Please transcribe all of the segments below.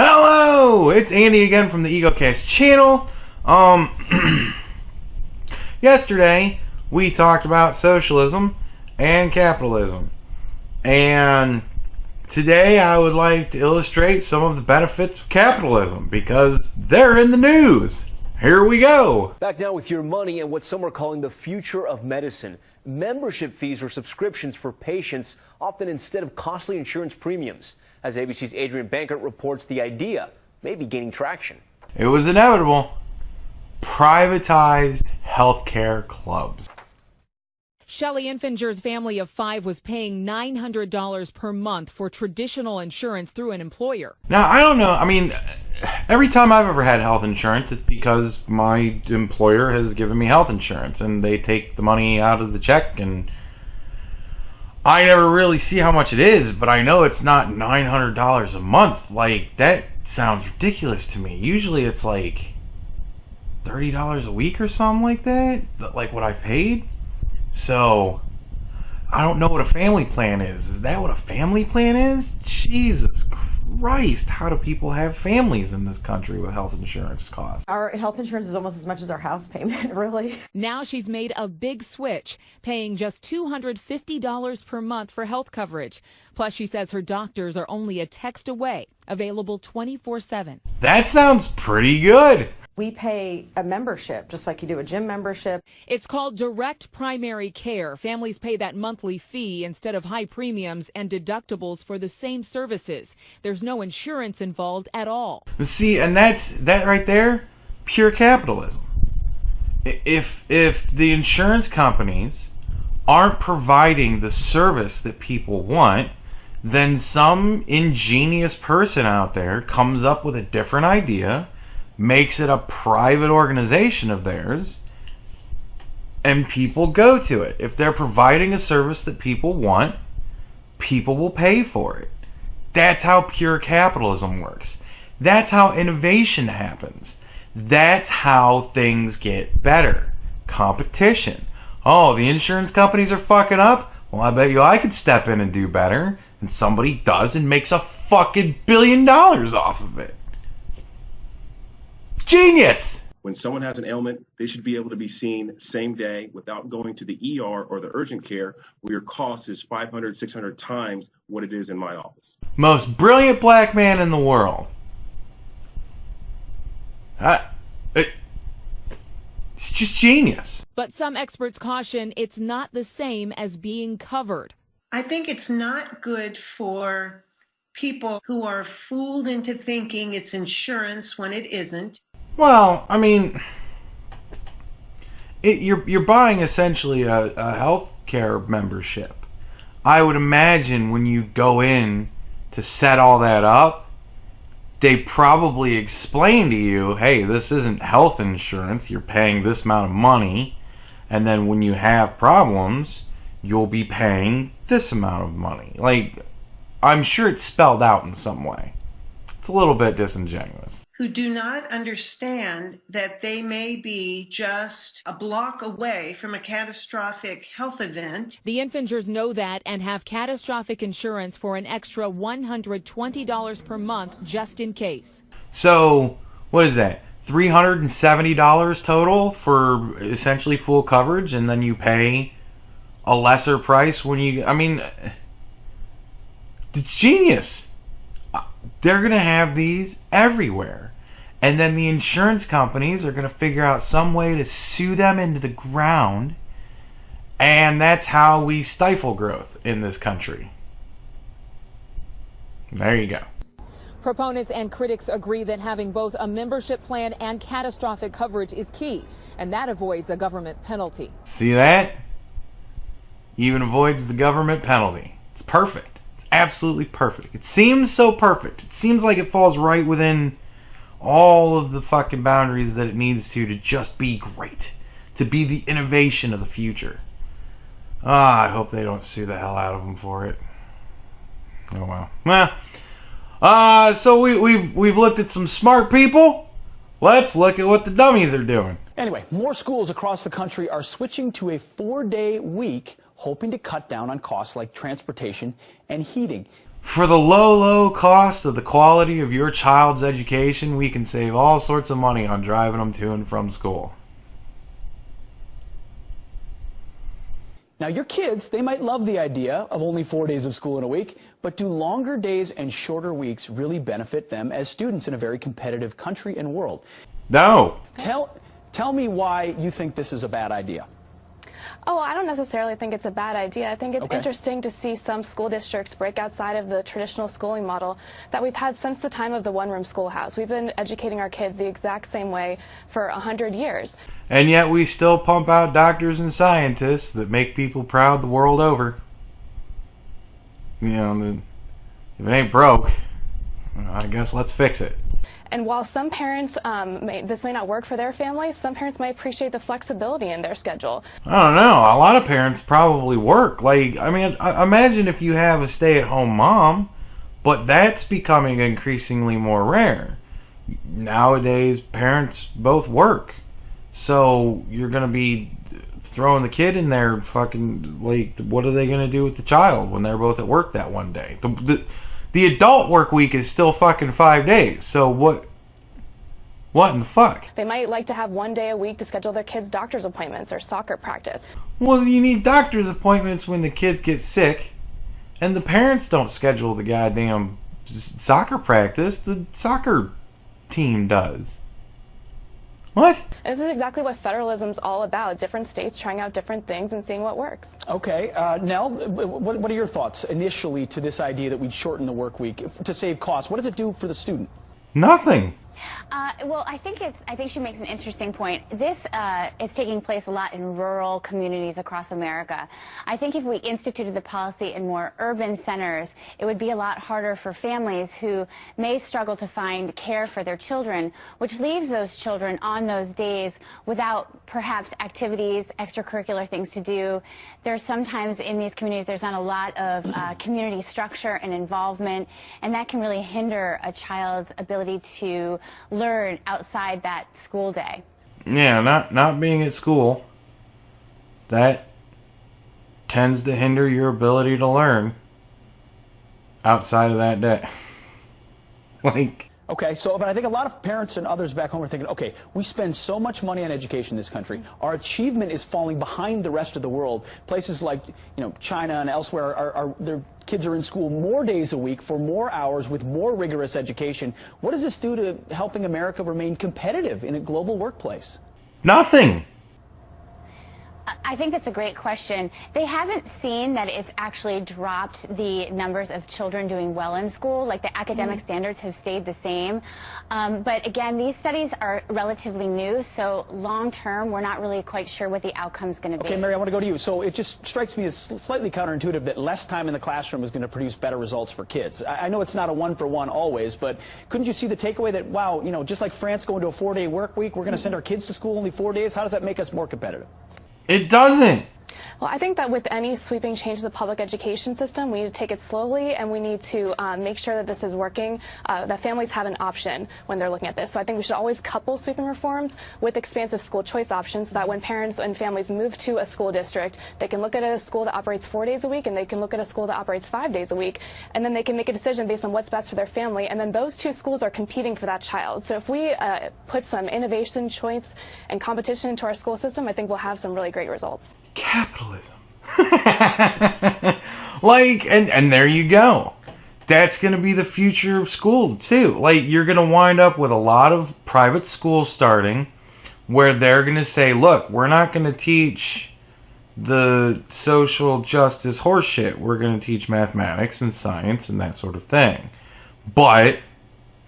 Hello! It's Andy again from the Egocast channel. Yesterday we talked about socialism and capitalism. And today I would like to illustrate some of the benefits of capitalism because they're in the news. Here we go. Back now with your money and what some are calling the future of medicine. Membership fees or subscriptions for patients, often instead of costly insurance premiums. As ABC's Adrian Bankert reports, the idea may be gaining traction. It was inevitable. Privatized healthcare clubs. Shelley Infinger's family of 5 was paying $900 per month for traditional insurance through an employer. Now, I don't know. I mean, every time I've ever had health insurance, it's because my employer has given me health insurance and they take the money out of the check, and I never really see how much it is, but I know it's not $900 a month. Like, that sounds ridiculous to me. Usually it's like $30 a week or something like that, like what I've paid. So, I don't know what a family plan is. Is that what a family plan is? Jesus Christ, how do people have families in this country with health insurance costs? Our health insurance is almost as much as our house payment, really. Now she's made a big switch, paying just $250 per month for health coverage. Plus, she says her doctors are only a text away, available 24/7. That sounds pretty good. We pay a membership, just like you do a gym membership. It's called direct primary care. Families pay that monthly fee instead of high premiums and deductibles for the same services. There's no insurance involved at all. See, and that right there, pure capitalism. If the insurance companies aren't providing the service that people want, then some ingenious person out there comes up with a different idea, makes it a private organization of theirs, and people go to it. If they're providing a service that people want, people will pay for it. That's how pure capitalism works. That's how innovation happens. That's how things get better. Competition. Oh, the insurance companies are fucking up? Well, I bet you I could step in and do better. And somebody does and makes a fucking $1 billion off of it. Genius! When someone has an ailment, they should be able to be seen same day without going to the ER or the urgent care, where your cost is 500, 600 times what it is in my office. Most brilliant black man in the world. It's just genius. But some experts caution it's not the same as being covered. I think it's not good for people who are fooled into thinking it's insurance when it isn't. Well, I mean, you're buying essentially a healthcare membership. I would imagine when you go in to set all that up, they probably explain to you, hey, this isn't health insurance, you're paying this amount of money, and then when you have problems, you'll be paying this amount of money. Like, I'm sure it's spelled out in some way. It's a little bit disingenuous. Who do not understand that they may be just a block away from a catastrophic health event. The Infingers know that and have catastrophic insurance for an extra $120 per month just in case. So, what is that? $370 total for essentially full coverage, and then you pay a lesser price when you... I mean, it's genius. They're going to have these everywhere. And then the insurance companies are going to figure out some way to sue them into the ground. And that's how we stifle growth in this country. There you go. Proponents and critics agree that having both a membership plan and catastrophic coverage is key, and that avoids a government penalty. See that? Even avoids the government penalty. It's perfect. It's absolutely perfect. It seems so perfect. It seems like it falls right within all of the fucking boundaries that it needs to just be great. To be the innovation of the future. I hope they don't sue the hell out of them for it. Oh well. So we've looked at some smart people. Let's look at what the dummies are doing. Anyway, more schools across the country are switching to a 4-day week, hoping to cut down on costs like transportation and heating. For the low cost of the quality of your child's education, we can save all sorts of money on driving them to and from school. Now, your kids, they might love the idea of only 4 days of school in a week, but do longer days and shorter weeks really benefit them as students in a very competitive country and world? No. Tell me why you think this is a bad idea. Oh, I don't necessarily think it's a bad idea. I think it's interesting to see some school districts break outside of the traditional schooling model that we've had since the time of the one-room schoolhouse. We've been educating our kids the exact same way for 100 years. And yet we still pump out doctors and scientists that make people proud the world over. You know, if it ain't broke, I guess let's fix it. And while some parents, this may not work for their family, some parents might appreciate the flexibility in their schedule. I don't know. A lot of parents probably work. Like, I mean, imagine if you have a stay-at-home mom, but that's becoming increasingly more rare. Nowadays, parents both work. So you're going to be throwing the kid in there fucking, like, what are they going to do with the child when they're both at work that one day? The adult work week is still fucking 5 days. So what in the fuck? They might like to have 1 day a week to schedule their kids' doctor's appointments or soccer practice. Well, you need doctor's appointments when the kids get sick, and the parents don't schedule the goddamn soccer practice. The soccer team does. What? This is exactly what federalism's all about. Different states trying out different things and seeing what works. Okay. Nell, what are your thoughts initially to this idea that we'd shorten the work week to save costs? What does it do for the student? Nothing. Well, I think she makes an interesting point. This is taking place a lot in rural communities across America. I think if we instituted the policy in more urban centers, it would be a lot harder for families who may struggle to find care for their children, which leaves those children on those days without perhaps activities, extracurricular things to do. There's sometimes in these communities there's not a lot of community structure and involvement, and that can really hinder a child's ability to learn outside that school day. Yeah, not being at school, that tends to hinder your ability to learn outside of that day. Okay, but I think a lot of parents and others back home are thinking, okay, we spend so much money on education in this country. Our achievement is falling behind the rest of the world. Places like, China and elsewhere, their kids are in school more days a week for more hours with more rigorous education. What does this do to helping America remain competitive in a global workplace? Nothing. I think that's a great question. They haven't seen that it's actually dropped the numbers of children doing well in school. Like, the academic standards have stayed the same. But again, these studies are relatively new, so long term, we're not really quite sure what the outcome's going to be. Okay, Mary, I want to go to you. So it just strikes me as slightly counterintuitive that less time in the classroom is going to produce better results for kids. I know it's not a one-for-one always, but couldn't you see the takeaway that, wow, just like France going to a 4-day work week, we're going to send our kids to school only 4 days? How does that make us more competitive? It doesn't. Well, I think that with any sweeping change to the public education system, we need to take it slowly, and we need to make sure that this is working, that families have an option when they're looking at this. So I think we should always couple sweeping reforms with expansive school choice options so that when parents and families move to a school district, they can look at a school that operates 4 days a week, and they can look at a school that operates 5 days a week, and then they can make a decision based on what's best for their family, and then those two schools are competing for that child. So if we put some innovation, choice, and competition into our school system, I think we'll have some really great results. Capitalism. And there you go. That's going to be the future of school too. Like, you're going to wind up with a lot of private schools starting where they're going to say, look, we're not going to teach the social justice horseshit. We're going to teach mathematics and science and that sort of thing. But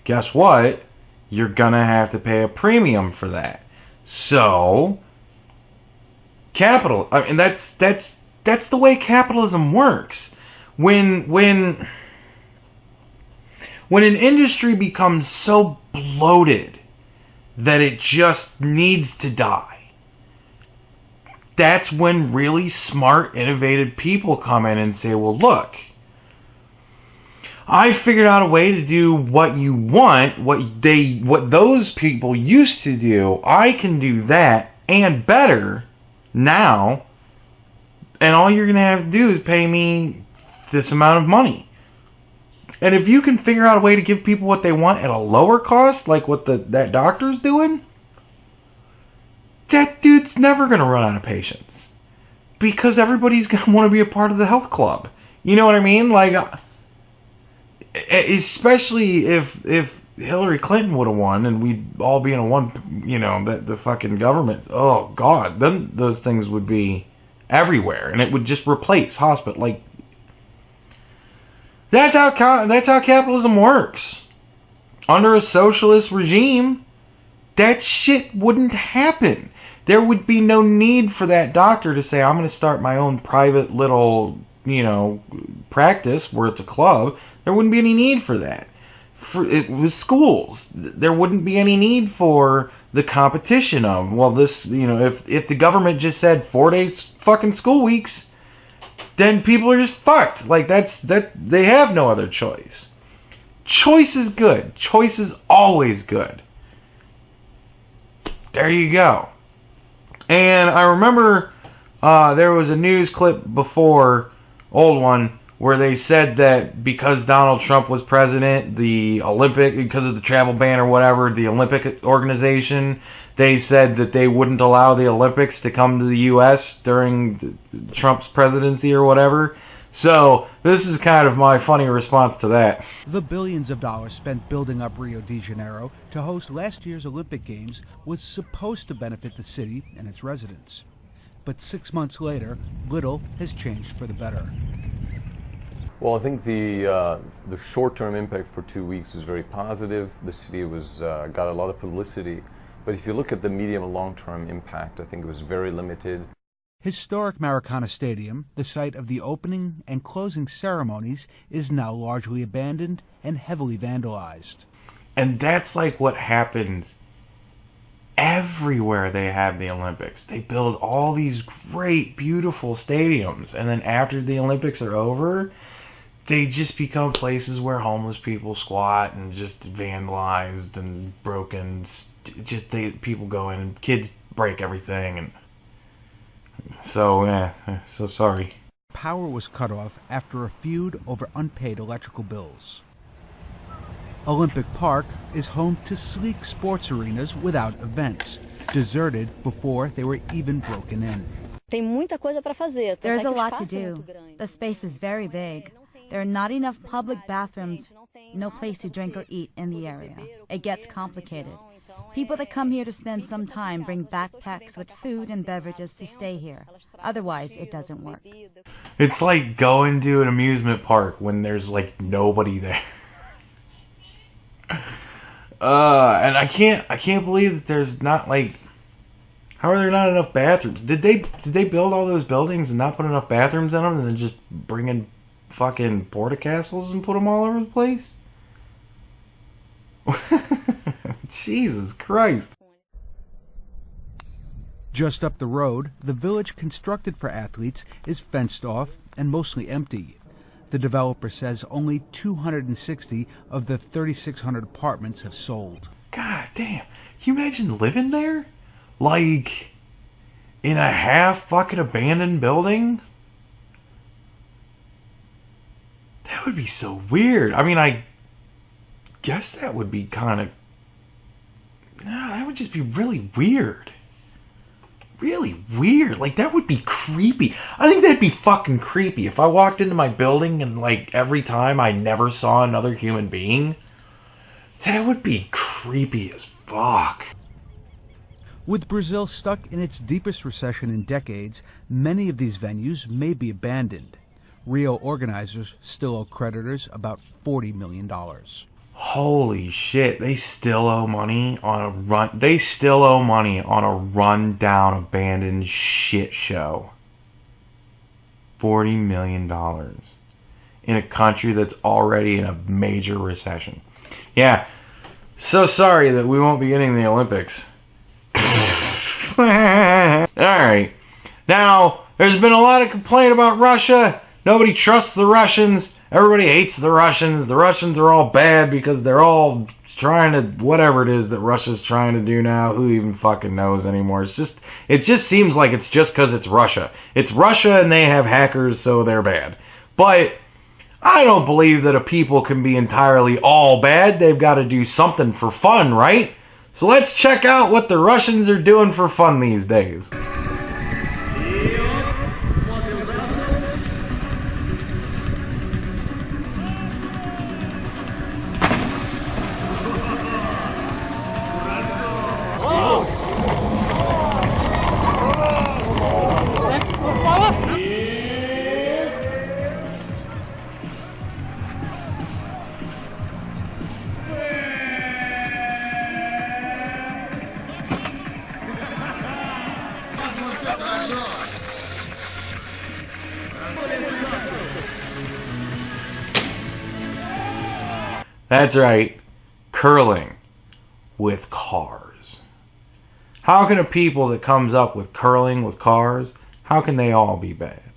guess what? You're going to have to pay a premium for that. So that's the way capitalism works. When an industry becomes so bloated that it just needs to die, that's when really smart, innovative people come in and say, well, look, I figured out a way to do what you want, what those people used to do. I can do that and better now, and all you're going to have to do is pay me this amount of money. And if you can figure out a way to give people what they want at a lower cost, like what that doctor's doing, that dude's never going to run out of patients. Because everybody's going to want to be a part of the health club. You know what I mean? Like, especially if Hillary Clinton would have won and we'd all be in a one, you know, the fucking government. Oh, God. Then those things would be everywhere. And it would just replace hospital. Like, that's how capitalism works. Under a socialist regime, that shit wouldn't happen. There would be no need for that doctor to say, I'm going to start my own private little, you know, practice where it's a club. There wouldn't be any need for that. It was schools. There wouldn't be any need for the competition of, well, this, you know, if the government just said 4 days fucking school weeks, then people are just fucked. Like, they have no other choice. Choice is good. Choice is always good. There you go. And I remember there was a news clip before, old one, where they said that because Donald Trump was president, because of the travel ban or whatever, the Olympic organization, they said that they wouldn't allow the Olympics to come to the U.S. during Trump's presidency or whatever. So this is kind of my funny response to that. The billions of dollars spent building up Rio de Janeiro to host last year's Olympic Games was supposed to benefit the city and its residents. But 6 months later, little has changed for the better. Well, I think the short-term impact for 2 weeks was very positive. The city got a lot of publicity. But if you look at the medium and long-term impact, I think it was very limited. Historic Maracana Stadium, the site of the opening and closing ceremonies, is now largely abandoned and heavily vandalized. And that's like what happens everywhere they have the Olympics. They build all these great, beautiful stadiums. And then after the Olympics are over, they just become places where homeless people squat and just vandalized and broken. People go in and kids break everything. And so sorry. Power was cut off after a feud over unpaid electrical bills. Olympic Park is home to sleek sports arenas without events, deserted before they were even broken in. There's a lot to do. The space is very big. There are not enough public bathrooms, no place to drink or eat in the area. It gets complicated. People that come here to spend some time bring backpacks with food and beverages to stay here. Otherwise, it doesn't work. It's like going to an amusement park when there's like nobody there. And I can't believe that there's not like, how are there not enough bathrooms? Did they build all those buildings and not put enough bathrooms in them and then just bring in fucking porta-castles and put them all over the place? Jesus Christ. Just up the road, the village constructed for athletes is fenced off and mostly empty. The developer says only 260 of the 3,600 apartments have sold. God damn. Can you imagine living there? Like, in a half fucking abandoned building? That would be so weird. I mean, I guess that would be kind of... No, that would just be really weird. Really weird. Like, that would be creepy. I think that'd be fucking creepy if I walked into my building and, like, every time I never saw another human being. That would be creepy as fuck. With Brazil stuck in its deepest recession in decades, many of these venues may be abandoned. Rio organizers still owe creditors about $40 million. Holy shit, they still owe money on a rundown abandoned shit show. $40 million in a country that's already in a major recession. Yeah, so sorry that we won't be getting the Olympics. Alright, now there's been a lot of complaint about Russia. Nobody trusts the Russians. Everybody hates the Russians. The Russians are all bad because they're all trying to, whatever it is that Russia's trying to do now. Who even fucking knows anymore? It just seems like it's just because it's Russia. It's Russia and they have hackers, so they're bad. But I don't believe that a people can be entirely all bad. They've got to do something for fun, right? So let's check out what the Russians are doing for fun these days. That's right, curling with cars. How can a people that comes up with curling with cars, how can they all be bad?